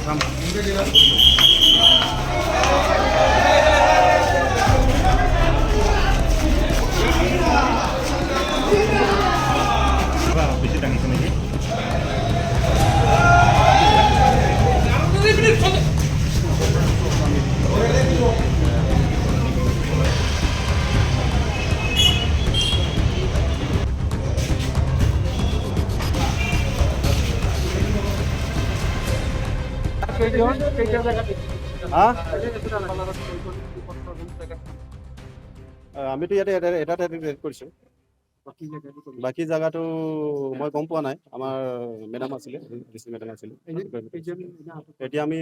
সাতাম বেশি টাঙিছে নাকি আমিতো ইয়াতে এটা ৰেড কৰিছোঁ বাকী জায়গাটো মই গম পোৱা নাই আমাৰ মেডাম আছিলে ডিসি মেডাম আছিলে এতিয়া আমি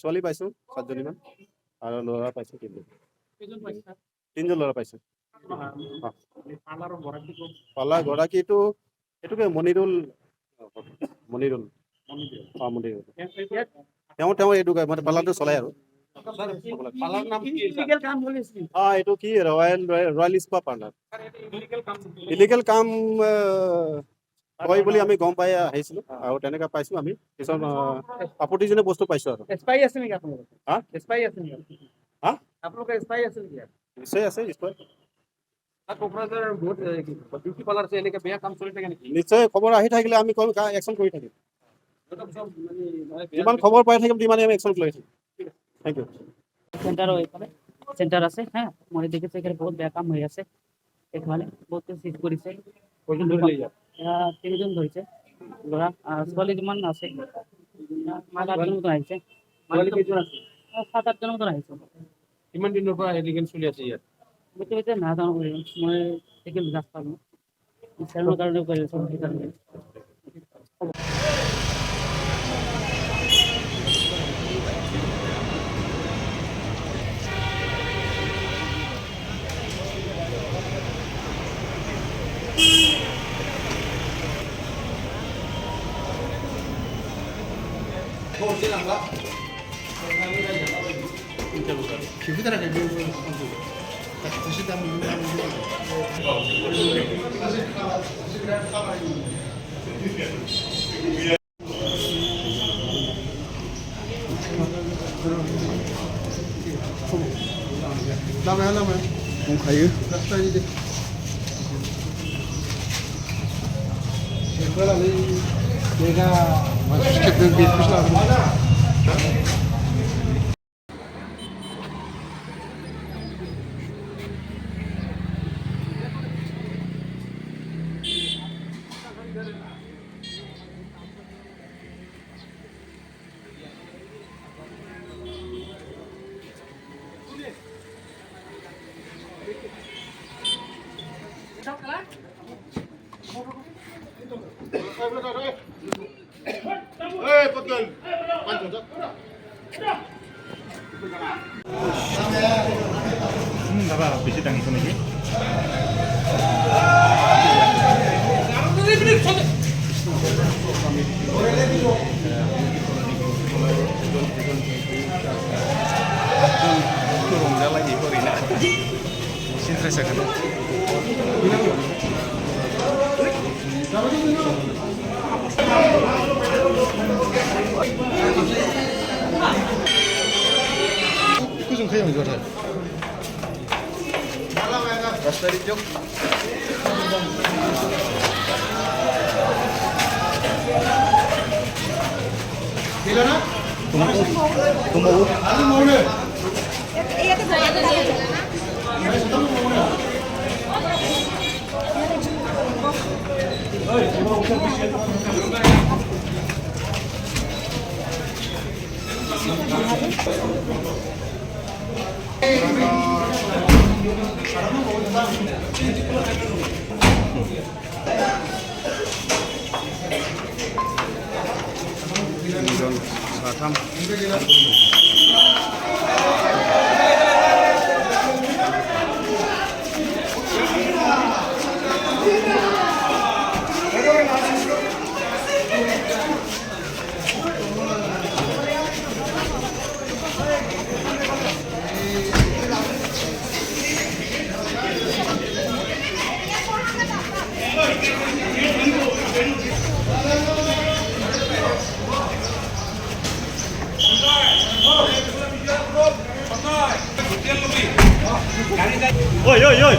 ছোৱালী পাইছোঁ 7জনীমান আৰু ল'ৰা পাইছোঁ 3জন ল'ৰা পাইছোঁ পালাৰ গৰাকীটো এইটোকে মনিৰুল মনিৰুল তেওঁ এইটো মানে পালাৰটো চলাই আৰু এইটো কি ৰয়েল স্পা পাৰ্লাৰ ইলিগেল কাম হয় বুলি আমি গম পাই আহিছিলোঁ আৰু তেনেকৈ পাইছোঁ আমি কিছুমান আপত্তিজনক বস্তু পাইছোঁ আৰু নিশ্চয় আছে নিশ্চয় খবৰ আহি থাকিলে আমি একশ্যন কৰি থাকিম যিমান খবৰ পাই থাকিম তিমানে আমি একশ্যন লৈ থাকিম থ্যাংক ইউ সেন্টার আছে হ্যাঁ মই দেখেছি এখানে বহুত বেয়া কাম হয়ে আছে এখানে বহুত সিজ করেছে 3জন ধরেছে ওরা ছোৱালী যিমান আছে 7-8জন মতো আহিছে 7-8জন মতো আহিছে কিমান দিনৰ পৰা এলিগেল চলি আছে ইয়াত মইতো নাজানো মই একেল গাছ পালো ইচ্ছাৰ কাৰণে কৰি আছো সেইকাৰণে 기부들하게 다시 담는 나면 가요. 나스타이데. 이거라니 내가 맛있게 비슷하다. দাদা বেশি টাঙিছে নাকি रंजालायो ओरैनो इन्ट्रेस्ट जागोन 이거 좀 그냥 이거 돼. 라스타리 쪽. 되려나? 돈 먹어? 안 먹네. 이렇게 봐야 되나? 사탐 ঐ ঐ ঐ